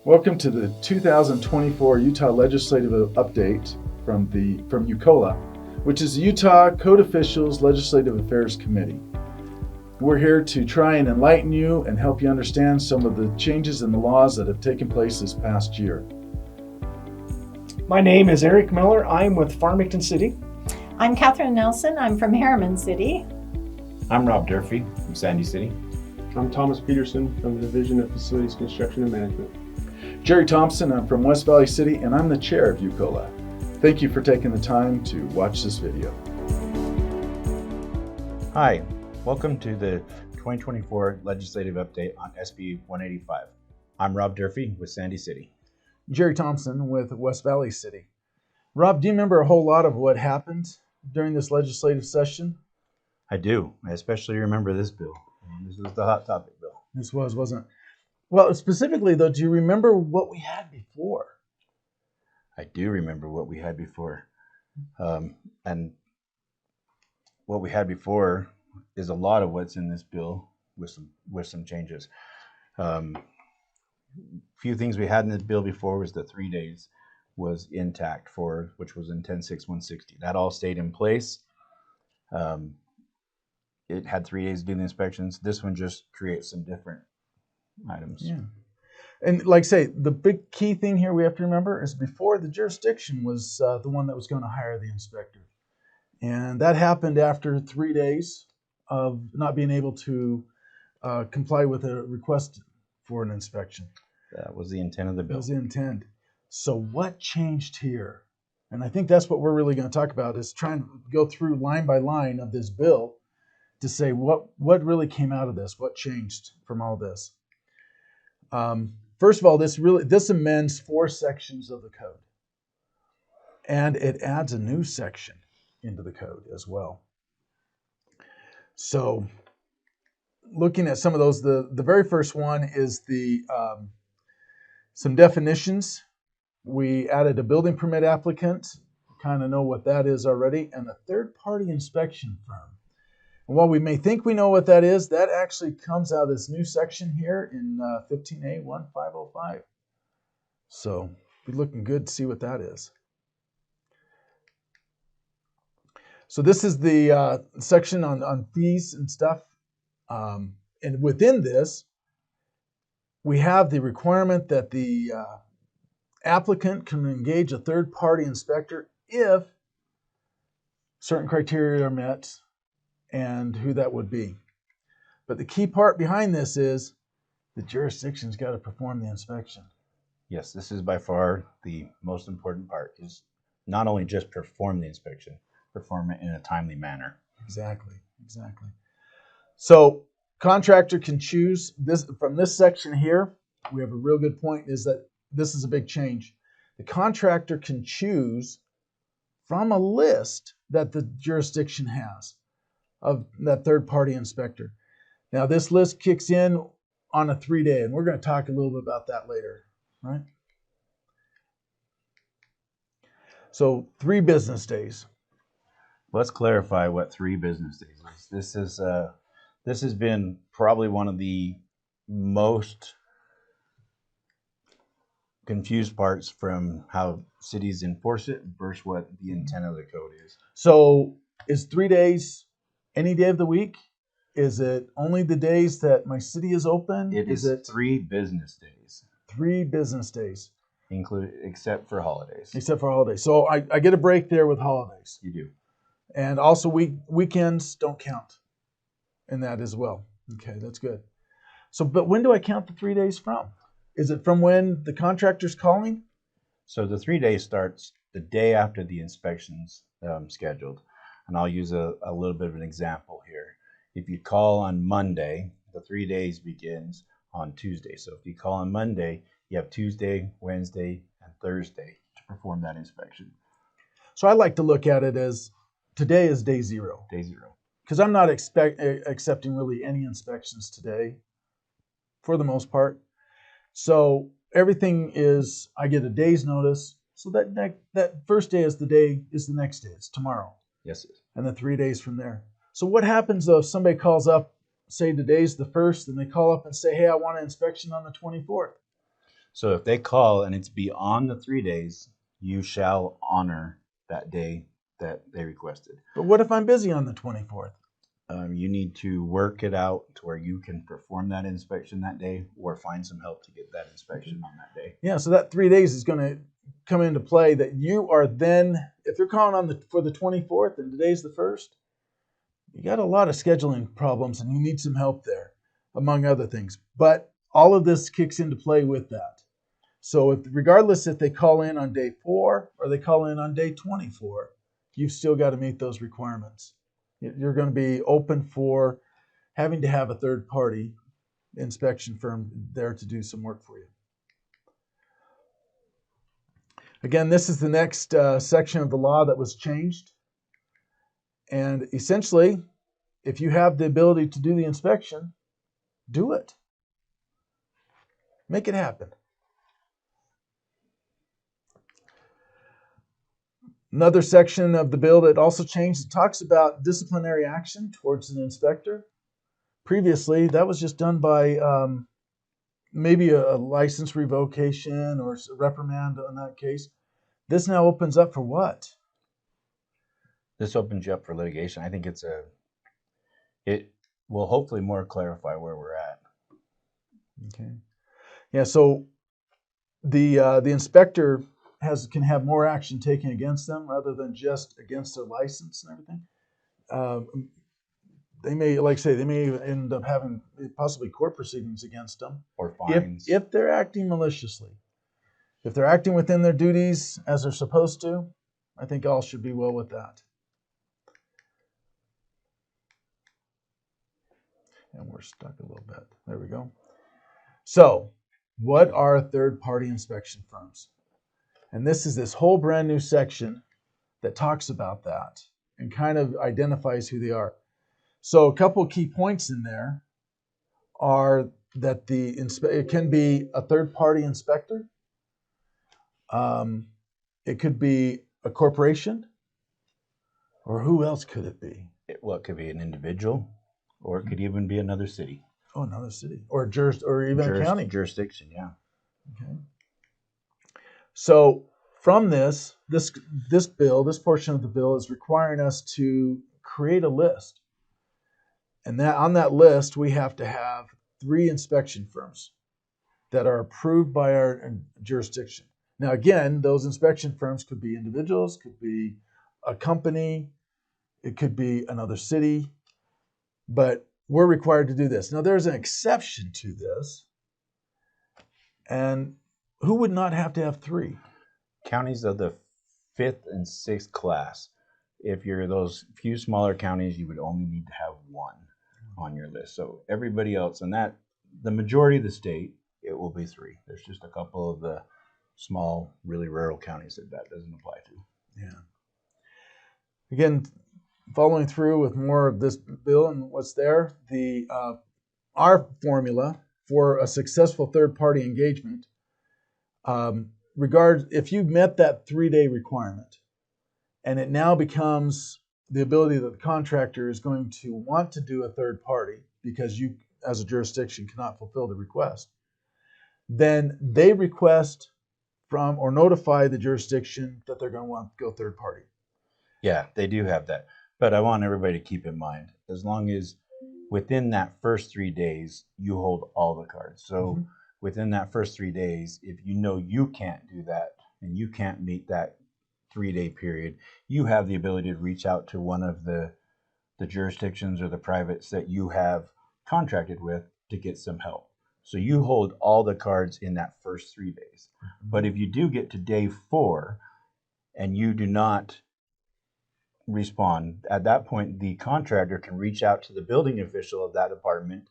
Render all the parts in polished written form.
Welcome to the 2024 Utah Legislative Update from UCOLA, which is the Utah Code Officials Legislative Affairs Committee. We're here to try and enlighten you and help you understand some of the changes in the laws that have taken place this past year. My name is Eric Miller. I'm with Farmington City. I'm Catherine Nelson. I'm from Harriman City. I'm Rob Durfee from Sandy City. I'm Thomas Peterson from the Division of Facilities Construction and Management. Jerry Thompson. I'm from West Valley City, and I'm the chair of UCOLA. Thank you for taking the time to watch this video. Hi, welcome to the 2024 Legislative Update on SB185. I'm Rob Durfee with Sandy City. Jerry Thompson with West Valley City. Rob, do you remember a whole lot of what happened during this legislative session? I do. I especially remember this bill. This was the hot topic bill. This was, wasn't it? Well, specifically, though, do you remember what we had before? I do remember what we had before. And what we had before is a lot of what's in this bill with some changes. Few things we had in this bill before was the 3 days was intact which was in 10.6.160. That all stayed in place. It had 3 days to do the inspections. This one just creates some different items. Yeah. And like I say, the big key thing here we have to remember is before the jurisdiction was the one that was going to hire the inspector. And that happened after 3 days of not being able to comply with a request for an inspection. That was the intent of the bill. That was the intent. So what changed here? And I think that's what we're really going to talk about, is trying to go through line by line of this bill to say what really came out of this, what changed from all this. First of all, this amends 4 sections of the code, and it adds a new section into the code as well. So, looking at some of those, the very first one is some definitions. We added a building permit applicant, kind of know what that is already, and a third-party inspection firm. And while we may think we know what that is, that actually comes out of this new section here in 15A1505. So be looking good to see what that is. So this is the section on fees and stuff. And within this, we have the requirement that the applicant can engage a third-party inspector if certain criteria are met, and who that would be. But the key part behind this is the jurisdiction's got to perform the inspection. Yes, this is by far the most important part, is not only just perform the inspection, perform it in a timely manner. Exactly. So contractor can choose this from this section here. We have a real good point, is that this is a big change. The contractor can choose from a list that the jurisdiction has of that third-party inspector. Now, this list kicks in on a 3-day, and we're going to talk a little bit about that later, right? So 3 business days. Let's clarify what 3 business days is. This has been probably one of the most confused parts from how cities enforce it versus what the intent of the code is. So is 3 days any day of the week? Is it only the days that my city is open? It is 3 business days. 3 business days. Except for holidays. Except for holidays. So I get a break there with holidays. You do. And also weekends don't count in that as well. Okay, that's good. So, but when do I count the 3 days from? Is it from when the contractor's calling? So the 3 days starts the day after the inspection's scheduled. And I'll use a little bit of an example here. If you call on Monday, the 3 days begins on Tuesday. So if you call on Monday, you have Tuesday, Wednesday, and Thursday to perform that inspection. So I like to look at it as today is day 0. Day 0. Because I'm not accepting really any inspections today, for the most part. So everything is, I get a day's notice. So that first day is the next day. It's tomorrow. Yes. And then 3 days from there. So what happens though if somebody calls up, say today's the 1st, and they call up and say, hey, I want an inspection on the 24th? So if they call and it's beyond the 3 days, you shall honor that day that they requested. But what if I'm busy on the 24th? You need to work it out to where you can perform that inspection that day or find some help to get that inspection on that day. Yeah, so that 3 days is going to come into play that you are then, if you're calling on for the 24th and today's the 1st, you got a lot of scheduling problems and you need some help there, among other things. But all of this kicks into play with that. So regardless if they call in on day 4 or they call in on day 24, you've still got to meet those requirements. You're going to be open for having to have a third-party inspection firm there to do some work for you. Again, this is the next section of the law that was changed. And essentially, if you have the ability to do the inspection, do it. Make it happen. Another section of the bill that also changed, it talks about disciplinary action towards an inspector. Previously, that was just done by maybe a license revocation or a reprimand in that case. This now opens up for what? This opens you up for litigation. I think it will hopefully more clarify where we're at. Okay. Yeah, so the inspector can have more action taken against them rather than just against their license and everything. They may, like I say, they may end up having possibly court proceedings against them. Or fines. If they're acting maliciously. If they're acting within their duties as they're supposed to, I think all should be well with that. And we're stuck a little bit. There we go. So, what are third-party inspection firms? And this is this whole brand new section that talks about that and kind of identifies who they are. So a couple of key points in there are that it can be a third-party inspector. It could be a corporation, or who else could it be? It could be an individual, or it could even be another city. Oh, another city, or even a county jurisdiction. Yeah. Okay. So from this bill, this portion of the bill is requiring us to create a list. And that on that list, we have to have 3 inspection firms that are approved by our jurisdiction. Now, again, those inspection firms could be individuals, could be a company, it could be another city, but we're required to do this. Now, there's an exception to this, and who would not have to have 3? Counties of the 5th and 6th class. If you're those few smaller counties, you would only need to have 1 on your list. So everybody else, and that the majority of the state, it will be 3. There's just a couple of the small, really rural counties that doesn't apply to. Yeah. Again, following through with more of this bill and what's there, our formula for a successful third-party engagement, if you've met that 3-day requirement, and it now becomes the ability that the contractor is going to want to do a third party because you, as a jurisdiction, cannot fulfill the request, then they request from or notify the jurisdiction that they're going to want to go third party. Yeah, they do have that. But I want everybody to keep in mind, as long as within that first 3 days, you hold all the cards. So within that first 3 days, if you know you can't do that and you can't meet that 3-day period, you have the ability to reach out to one of the jurisdictions or the privates that you have contracted with to get some help. So you hold all the cards in that first 3 days. But if you do get to day 4 and you do not respond, at that point, the contractor can reach out to the building official of that department,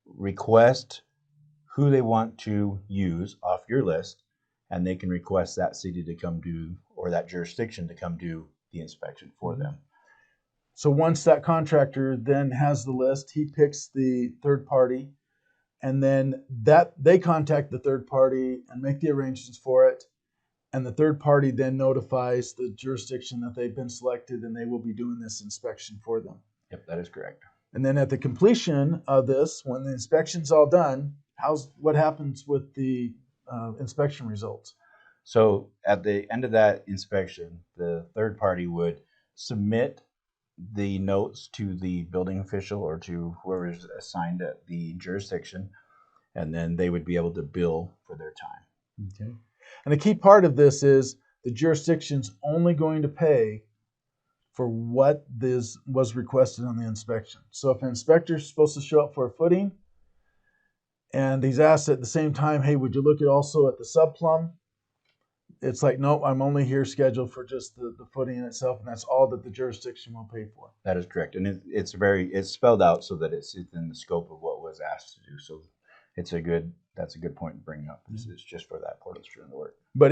request who they want to use off your list, and they can request that city to come do, or that jurisdiction to come do the inspection for them. So once that contractor then has the list, he picks the third party, and then they contact the third party and make the arrangements for it. And the third party then notifies the jurisdiction that they've been selected and they will be doing this inspection for them. Yep, that is correct. And then at the completion of this, when the inspection's all done, what happens with the inspection results. So at the end of that inspection, the third party would submit the notes to the building official or to whoever is assigned at the jurisdiction, and then they would be able to bill for their time. Okay. And a key part of this is the jurisdiction's only going to pay for what this was requested on the inspection. So if an inspector is supposed to show up for a footing and he's asked at the same time, hey, would you look at also at the subplumb? It's like, nope, I'm only here scheduled for just the footing itself, and that's all that the jurisdiction will pay for. That is correct, and it's spelled out so that it's within the scope of what was asked to do. So that's a good point to bring up. This is just for that portion of the work. But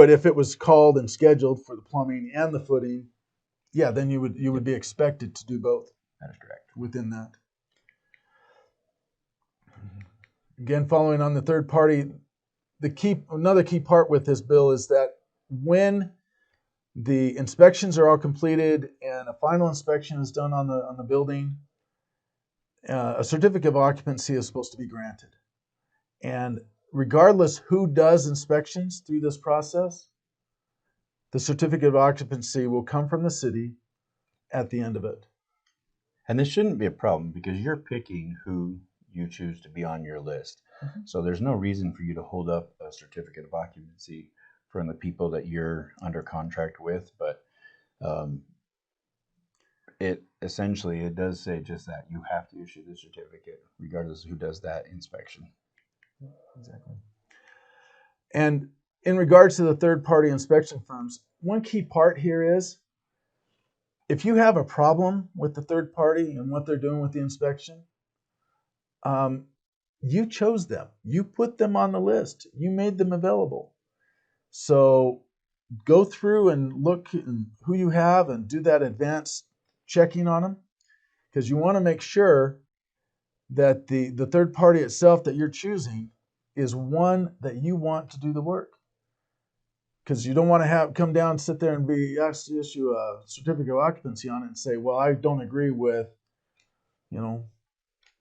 if it was called and scheduled for the plumbing and the footing, yeah, then you would be expected to do both. That is correct. Within that. Again, following on the third party, another key part with this bill is that when the inspections are all completed and a final inspection is done on the building, a certificate of occupancy is supposed to be granted. And regardless who does inspections through this process, the certificate of occupancy will come from the city at the end of it. And this shouldn't be a problem because you're picking who you choose to be on your list. Mm-hmm. So there's no reason for you to hold up a certificate of occupancy from the people that you're under contract with, but it does say just that. You have to issue the certificate regardless of who does that inspection. Exactly. And in regards to the third-party inspection firms, one key part here is if you have a problem with the third party and what they're doing with the inspection, you chose them. You put them on the list. You made them available. So go through and look at who you have and do that advanced checking on them, because you want to make sure that the third party itself that you're choosing is one that you want to do the work. Because you don't want to come down and sit there and be asked to issue a certificate of occupancy on it and say, well, I don't agree with,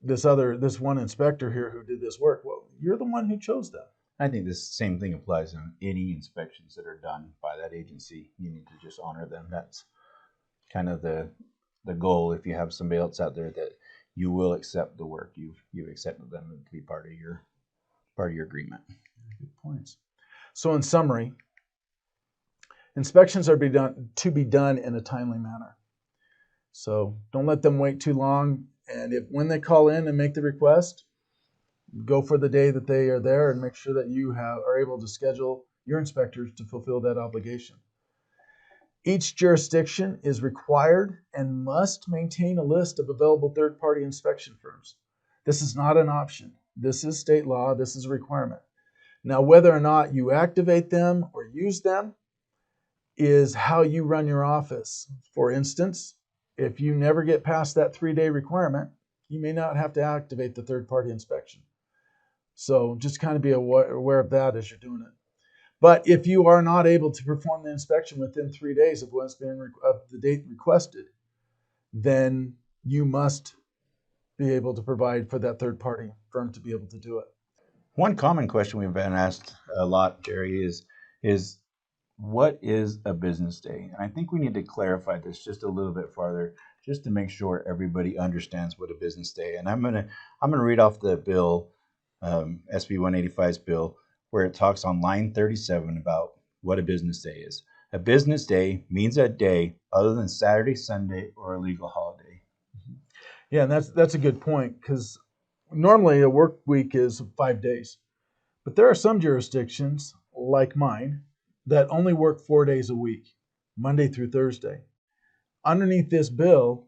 this one inspector here who did this work. Well, you're the one who chose them. I think this same thing applies on any inspections that are done by that agency. You need to just honor them. That's kind of the goal. If you have somebody else out there that you will accept the work, you've accepted them to be part of your agreement. Good points. So in summary, inspections are to be done in a timely manner. So don't let them wait too long. And when they call in and make the request, go for the day that they are there and make sure that you are able to schedule your inspectors to fulfill that obligation. Each jurisdiction is required and must maintain a list of available third-party inspection firms. This is not an option. This is state law. This is a requirement. Now, whether or not you activate them or use them is how you run your office. For instance, if you never get past that 3-day requirement, you may not have to activate the third-party inspection. So just kind of be aware of that as you're doing it. But if you are not able to perform the inspection within 3 days of the date requested, then you must be able to provide for that third-party firm to be able to do it. One common question we've been asked a lot, Jerry, is what is a business day? And I think we need to clarify this just a little bit farther, just to make sure everybody understands what a business day. And I'm gonna read off the bill, SB185's bill, where it talks on line 37 about what a business day is. A business day means a day other than Saturday, Sunday, or a legal holiday. Yeah, and that's a good point, because normally a work week is 5 days. But there are some jurisdictions, like mine, that only work 4 days a week, Monday through Thursday. Underneath this bill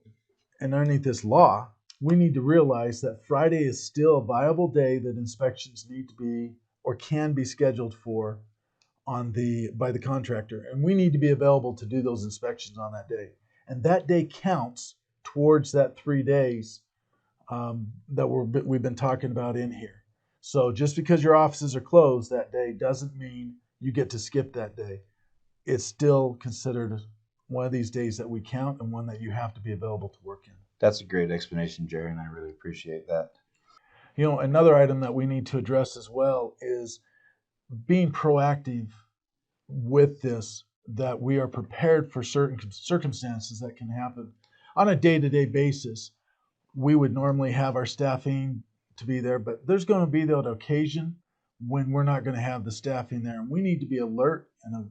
and underneath this law, we need to realize that Friday is still a viable day that inspections need to be or can be scheduled for by the contractor. And we need to be available to do those inspections on that day. And that day counts towards that 3 days that we've been talking about in here. So just because your offices are closed that day doesn't mean you get to skip that day. It's still considered one of these days that we count and one that you have to be available to work in. That's a great explanation, Jerry, and I really appreciate that. Another item that we need to address as well is being proactive with this, that we are prepared for certain circumstances that can happen on a day-to-day basis. We would normally have our staffing to be there, but there's going to be that occasion when we're not going to have the staffing there. And we need to be alert and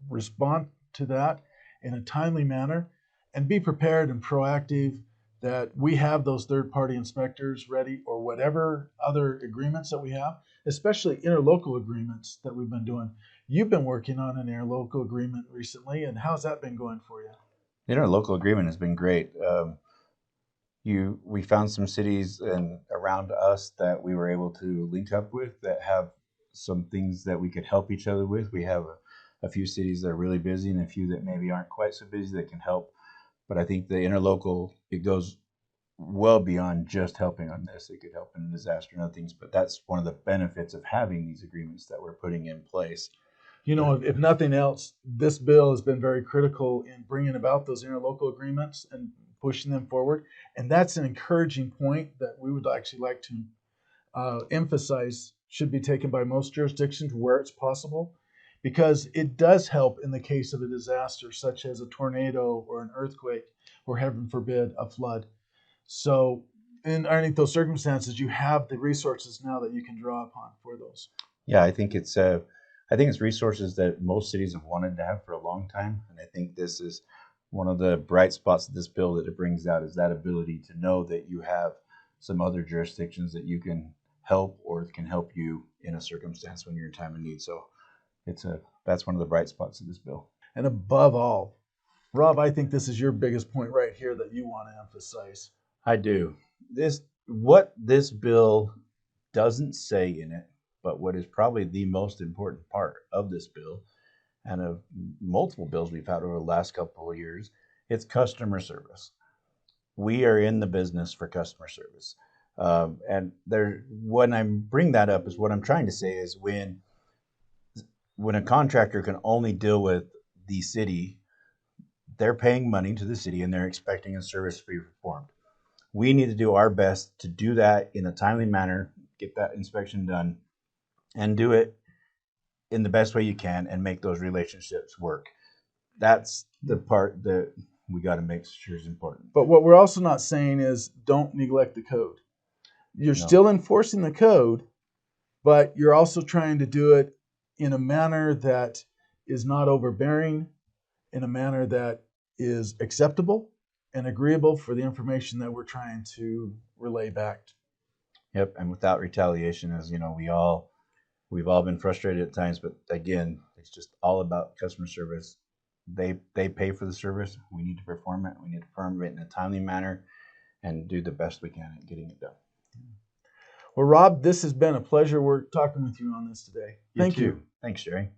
respond to that in a timely manner and be prepared and proactive that we have those third-party inspectors ready, or whatever other agreements that we have, especially interlocal agreements that we've been doing. You've been working on an interlocal agreement recently, and how's that been going for you? The interlocal agreement has been great. We found some cities and around us that we were able to link up with that have some things that we could help each other with. We have a few cities that are really busy and a few that maybe aren't quite so busy that can help. But I think the interlocal, it goes well beyond just helping on this. It could help in a disaster and other things, but that's one of the benefits of having these agreements that we're putting in place. You know, if nothing else, this bill has been very critical in bringing about those interlocal agreements and pushing them forward. And that's an encouraging point that we would actually like to emphasize should be taken by most jurisdictions where it's possible, because it does help in the case of a disaster such as a tornado or an earthquake, or heaven forbid, a flood. So underneath those circumstances, you have the resources now that you can draw upon for those. Yeah, I think it's resources that most cities have wanted to have for a long time, and I think this is one of the bright spots of this bill that it brings out, is that ability to know that you have some other jurisdictions that you can help or can help you in a circumstance when you're in time of need. So that's one of the bright spots of this bill. And above all, Rob, I think this is your biggest point right here that you want to emphasize. I do. What this bill doesn't say in it, but what is probably the most important part of this bill and of multiple bills we've had over the last couple of years, it's customer service. We are in the business for customer service. When I bring that up, is what I'm trying to say is when a contractor can only deal with the city, they're paying money to the city and they're expecting a service to be performed. We need to do our best to do that in a timely manner, get that inspection done, and do it in the best way you can and make those relationships work. That's the part that we got to make sure is important. But what we're also not saying is don't neglect the code. You're still enforcing the code, but you're also trying to do it in a manner that is not overbearing, in a manner that is acceptable and agreeable for the information that we're trying to relay back. Yep, and without retaliation, as you know, we've all been frustrated at times, but again, it's just all about customer service. They pay for the service. We need to perform it. We need to perform it in a timely manner and do the best we can at getting it done. Well, Rob, this has been a pleasure. We're talking with you on this today. Thank you. Thanks, Jerry.